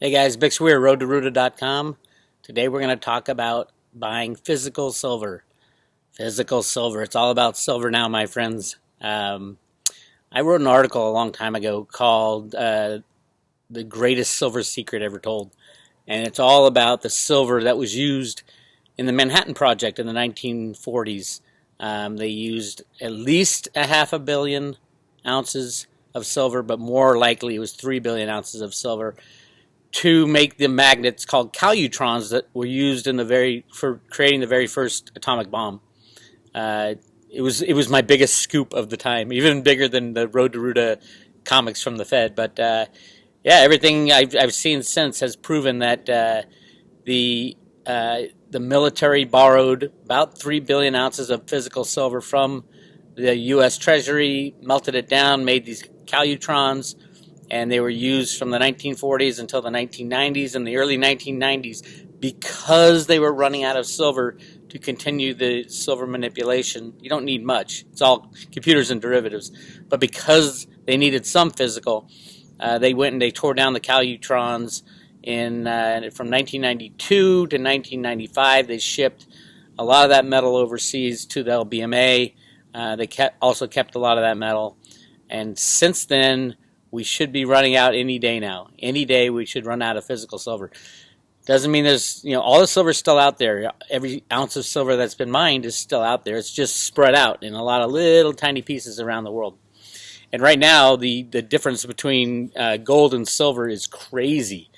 Hey guys, Bix Weir, roadtoruta.com. Today we're going to talk about buying physical silver. Physical silver. It's all about silver now, my friends. I wrote an article a long time ago called The Greatest Silver Secret Ever Told. And it's all about the silver that was used in the Manhattan Project in the 1940s. They used at least a half a billion ounces of silver, but more likely it was 3 billion ounces of silver to make the magnets called calutrons that were used for creating the very first atomic bomb. It was my biggest scoop of the time, even bigger than the Road to Ruta comics from the Fed. But yeah, everything I've seen since has proven that the military borrowed about 3 billion ounces of physical silver from the U.S. Treasury, melted it down, made these calutrons, and they were used from the 1940s until the 1990s and the early 1990s because they were running out of silver to continue the silver manipulation. You don't need much. It's all computers and derivatives. But because they needed some physical, they went and they tore down the calutrons from 1992 to 1995. They shipped a lot of that metal overseas to the LBMA. They also kept a lot of that metal. And since then, we should be running out any day now. Any day we should run out of physical silver. Doesn't mean there's, all the silver is still out there. Every ounce of silver that's been mined is still out there. It's just spread out in a lot of little tiny pieces around the world. And right now, the difference between gold and silver is crazy.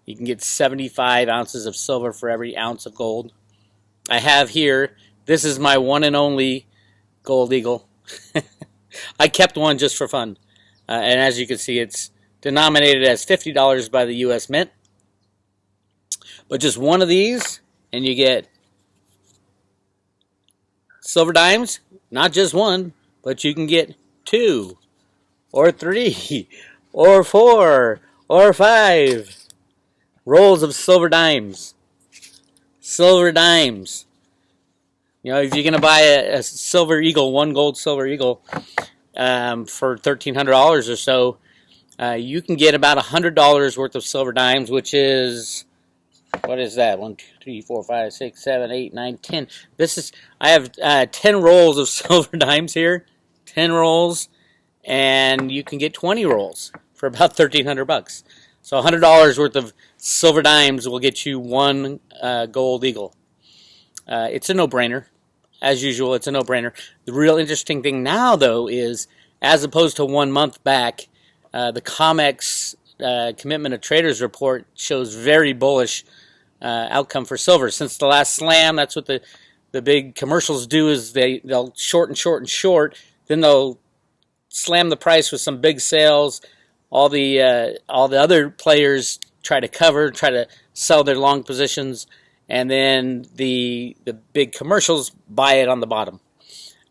You can get 75 ounces of silver for every ounce of gold. I have here, this is my one and only gold eagle. I kept one just for fun. And as you can see, it's denominated as $50 by the U.S. Mint. But just one of these, and you get silver dimes. Not just one, but you can get 2, or 3, or 4, or 5 rolls of silver dimes. Silver dimes. If you're going to buy a silver eagle, one gold silver eagle, for $1,300 or so, you can get about $100 worth of silver dimes, which is, what is that? 1, 2, 3, 4, 5, 6, 7, 8, 9, 10. I have 10 rolls of silver dimes here, 10 rolls, and you can get 20 rolls for about $1,300. So $100 worth of silver dimes will get you one gold eagle. It's a no-brainer. As usual, it's a no-brainer. The real interesting thing now, though, is as opposed to 1 month back, the COMEX Commitment of Traders report shows very bullish outcome for silver. Since the last slam, that's what the big commercials do, is they'll short and short and short. Then they'll slam the price with some big sales. All the other players try to sell their long positions, and then the big commercials buy it on the bottom.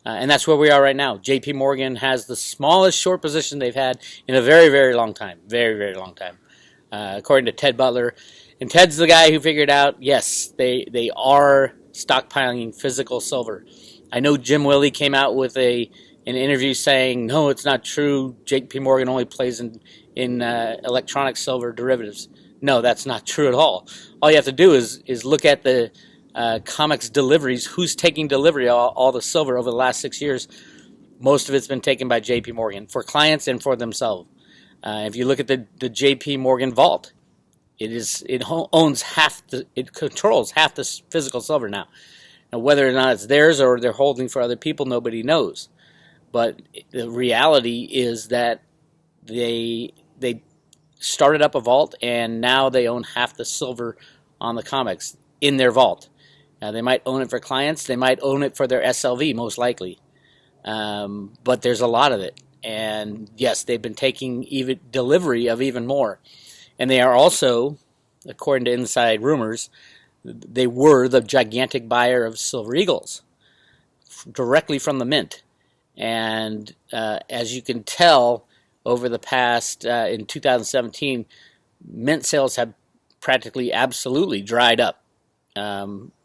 And that's where we are right now. JP Morgan has the smallest short position they've had in a very, very long time. Very, very long time. According to Ted Butler. And Ted's the guy who figured out, yes, they are stockpiling physical silver. I know Jim Willey came out with an interview saying, no, it's not true. JP Morgan only plays in electronic silver derivatives. No, that's not true at all. All you have to do is look at the COMEX deliveries. Who's taking delivery of all the silver over the last 6 years? Most of it's been taken by JP Morgan for clients and for themselves. If you look at the JP Morgan vault, it controls half the physical silver now. Now, whether or not it's theirs or they're holding for other people, nobody knows. But the reality is that they started up a vault, and now they own half the silver on the COMEX in their vault. Now, they might own it for clients. They might own it for their SLV, most likely. But there's a lot of it. And, yes, they've been taking even delivery of even more. And they are also, according to inside rumors, they were the gigantic buyer of silver eagles directly from the mint. And as you can tell, over the past, in 2017, mint sales have practically absolutely dried up.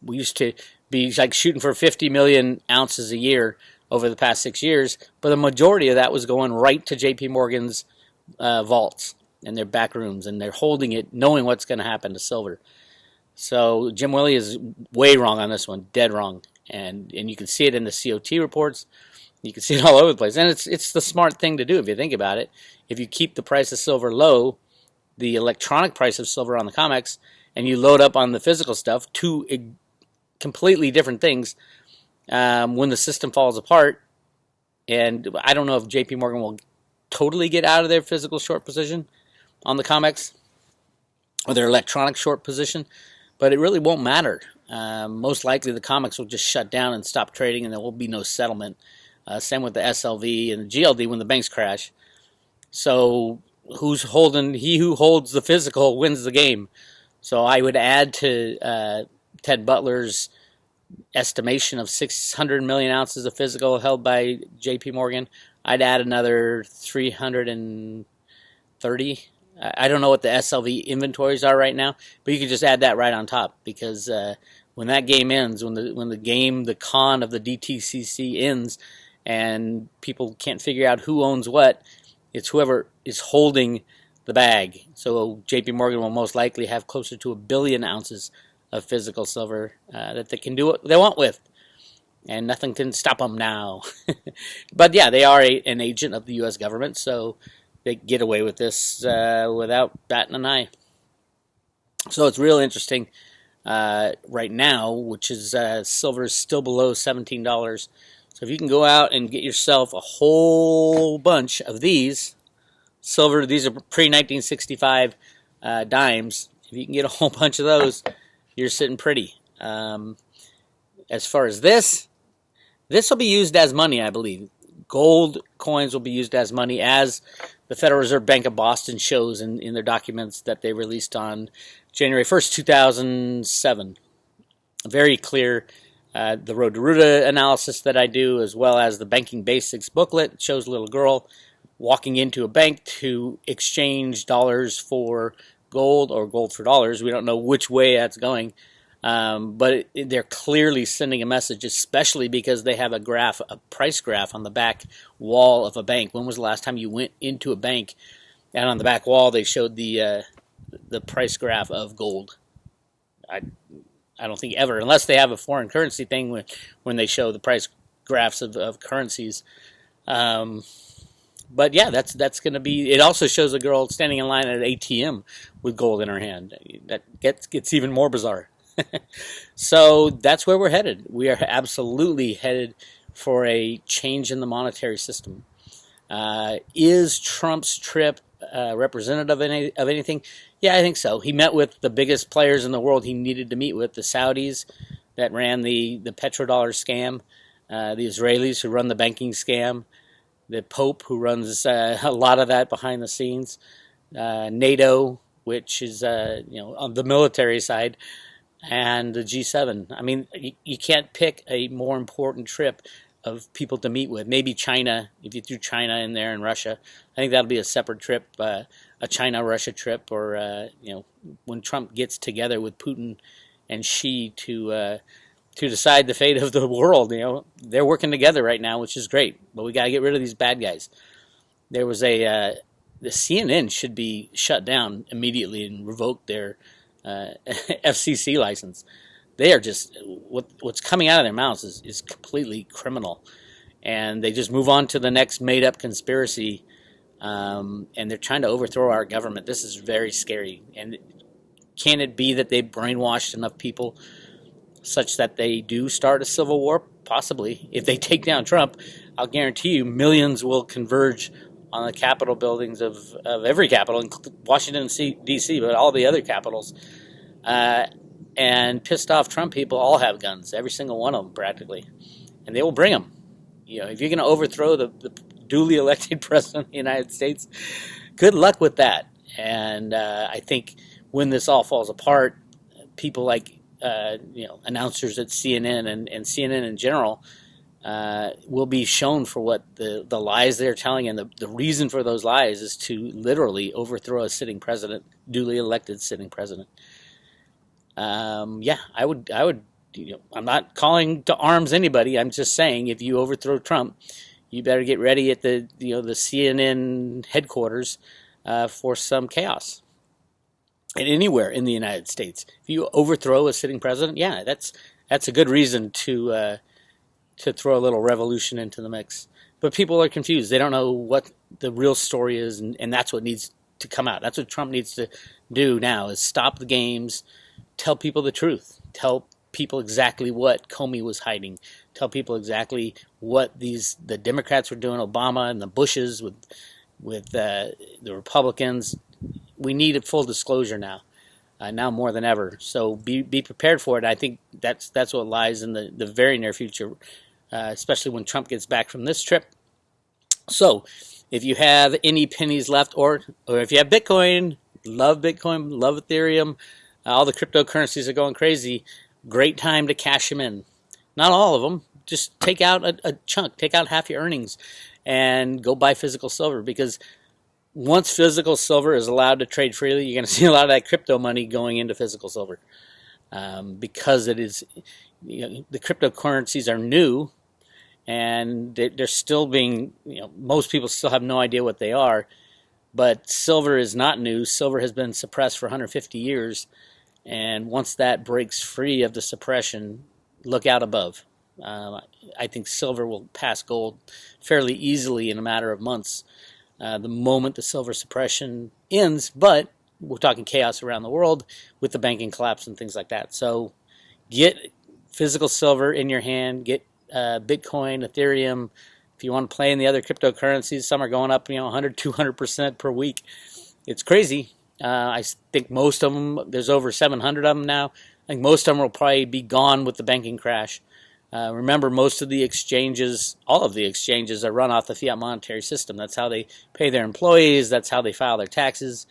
We used to be like shooting for 50 million ounces a year over the past 6 years, but the majority of that was going right to JP Morgan's vaults. in their back rooms, and they're holding it, knowing what's going to happen to silver. So Jim Willie is way wrong on this one, dead wrong, and you can see it in the COT reports. You can see it all over the place, and it's the smart thing to do if you think about it. If you keep the price of silver low, the electronic price of silver on the COMEX, and you load up on the physical stuff, two completely different things. When the system falls apart, and I don't know if JP Morgan will totally get out of their physical short position on the COMEX or their electronic short position, but it really won't matter. Most likely the COMEX will just shut down and stop trading, and there will be no settlement. Same with the SLV and the GLD when the banks crash. So who's holding? He who holds the physical wins the game. So I would add to Ted Butler's estimation of 600 million ounces of physical held by JP Morgan. I'd add another 330. I don't know what the SLV inventories are right now, but you can just add that right on top, because when that game ends, when the con of the DTCC ends, and people can't figure out who owns what, it's whoever is holding the bag. So JP Morgan will most likely have closer to 1 billion ounces of physical silver that they can do what they want with, and nothing can stop them now. But yeah, they are an agent of the U.S. government, so they get away with this without batting an eye. So it's real interesting right now, which is silver is still below $17. So if you can go out and get yourself a whole bunch of these silver, these are pre-1965 dimes. If you can get a whole bunch of those, you're sitting pretty. As far as this will be used as money, I believe. Gold coins will be used as money, as the Federal Reserve Bank of Boston shows in their documents that they released on January 1st, 2007. Very clear. The Road to Ruta analysis that I do, as well as the Banking Basics booklet, shows a little girl walking into a bank to exchange dollars for gold or gold for dollars. We don't know which way that's going, but they're clearly sending a message, especially because they have a price graph on the back wall of a bank. When was the last time you went into a bank and on the back wall they showed the price graph of gold? I don't think ever, unless they have a foreign currency thing when they show the price graphs of currencies. But yeah, that's going to be. It also shows a girl standing in line at an ATM with gold in her hand. That gets even more bizarre. So that's where we're headed. We are absolutely headed for a change in the monetary system. Is Trump's trip representative of anything? Yeah, I think so. He met with the biggest players in the world he needed to meet with, the Saudis that ran the petrodollar scam, the Israelis who run the banking scam, the Pope who runs a lot of that behind the scenes, NATO, which is on the military side, and the G7. I mean, you can't pick a more important trip of people to meet with. Maybe China, if you threw China in there, and Russia. I think that'll be a separate trip, a China-Russia trip, or when Trump gets together with Putin and Xi to decide the fate of the world. They're working together right now, which is great. But we got to get rid of these bad guys. There was the CNN should be shut down immediately and revoke their FCC license. They are just, what's coming out of their mouths is completely criminal. And they just move on to the next made-up conspiracy, and they're trying to overthrow our government. This is very scary. And can it be that they've brainwashed enough people such that they do start a civil war? Possibly. If they take down Trump, I'll guarantee you millions will converge on the Capitol buildings of every capital, Washington, D.C., but all the other capitals. And pissed off Trump people all have guns, every single one of them practically. And they will bring them. If you're going to overthrow the duly elected president of the United States, good luck with that. And I think when this all falls apart, people like announcers at CNN and CNN in general will be shown for what the lies they're telling, and the reason for those lies is to literally overthrow a sitting president, duly elected sitting president. I would. I'm not calling to arms anybody. I'm just saying, if you overthrow Trump, you better get ready at the CNN headquarters for some chaos. And anywhere in the United States, if you overthrow a sitting president, yeah, that's a good reason to throw a little revolution into the mix. But people are confused. They don't know what the real story is, and that's what needs to come out. That's what Trump needs to do now, is stop the games, tell people the truth, tell people exactly what Comey was hiding, tell people exactly what the Democrats were doing, Obama and the Bushes with the Republicans. We need a full disclosure now more than ever. So be prepared for it. I think that's what lies in the very near future, especially when Trump gets back from this trip. So if you have any pennies left, or if you have Bitcoin, love Ethereum, all the cryptocurrencies are going crazy, great time to cash them in. Not all of them. Just take out a chunk, take out half your earnings, and go buy physical silver, because once physical silver is allowed to trade freely, you're going to see a lot of that crypto money going into physical silver, because it is, the cryptocurrencies are new, and they're still being, most people still have no idea what they are. But silver is not new. Silver has been suppressed for 150 years, and once that breaks free of the suppression, look out above. I think silver will pass gold fairly easily in a matter of months, the moment the silver suppression ends. But we're talking chaos around the world with the banking collapse and things like that. So get physical silver in your hand, get Bitcoin, Ethereum. If you want to play in the other cryptocurrencies, some are going up, 100, 200% per week. It's crazy. I think most of them, there's over 700 of them now. I think most of them will probably be gone with the banking crash. Remember, most of the exchanges, all of the exchanges, are run off the fiat monetary system. That's how they pay their employees. That's how they file their taxes.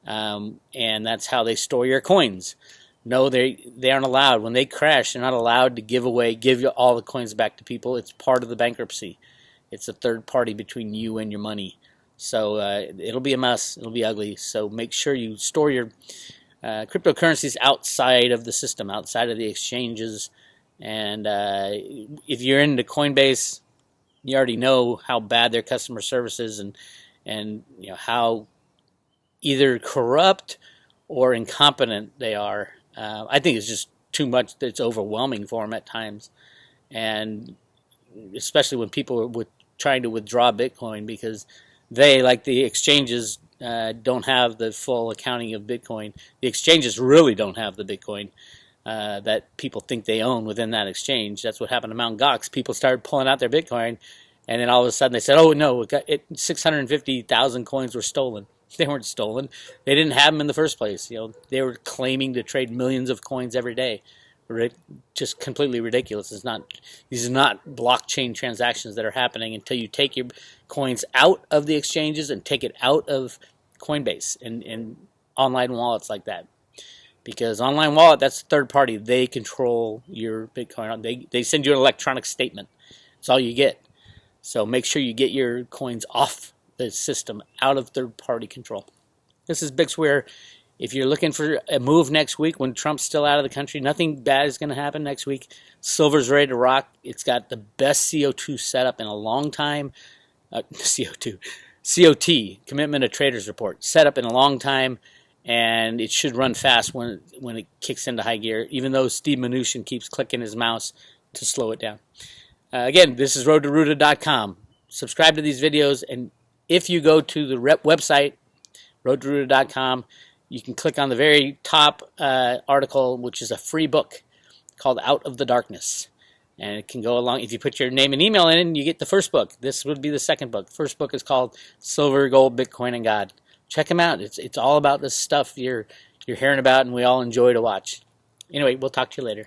And that's how they store your coins. No, they aren't allowed. When they crash, they're not allowed to give you all the coins back to people. It's part of the bankruptcy. It's a third party between you and your money. So it'll be a mess. It'll be ugly. So make sure you store your cryptocurrencies outside of the system, outside of the exchanges. And if you're into Coinbase, you already know how bad their customer service is, and how either corrupt or incompetent they are. I think it's just too much. It's overwhelming for them at times, and especially when people are trying to withdraw Bitcoin, because they, like the exchanges, don't have the full accounting of Bitcoin. The exchanges really don't have the Bitcoin that people think they own within that exchange. That's what happened to Mt. Gox. People started pulling out their Bitcoin, and then all of a sudden they said, "Oh no, 650,000 coins were stolen." They weren't stolen. They didn't have them in the first place. They were claiming to trade millions of coins every day. Just completely ridiculous. These are not blockchain transactions that are happening until you take your coins out of the exchanges and take it out of Coinbase and online wallets like that. Because online wallet, that's third party. They control your Bitcoin. They send you an electronic statement. That's all you get. So make sure you get your coins off the system, out of third-party control. This is Bixware. If you're looking for a move next week when Trump's still out of the country, nothing bad is going to happen next week. Silver's ready to rock. It's got the best CO2 setup in a long time. COT, Commitment to Traders Report, set up in a long time, and it should run fast when it kicks into high gear, even though Steve Mnuchin keeps clicking his mouse to slow it down. Again, this is RoadToRuta.com. Subscribe to these videos, and if you go to the website, RoadToRuta.com, you can click on the very top article, which is a free book called Out of the Darkness. And it can go along. If you put your name and email in, you get the first book. This would be the second book. The first book is called Silver, Gold, Bitcoin, and God. Check them out. It's all about the stuff you're hearing about and we all enjoy to watch. Anyway, we'll talk to you later.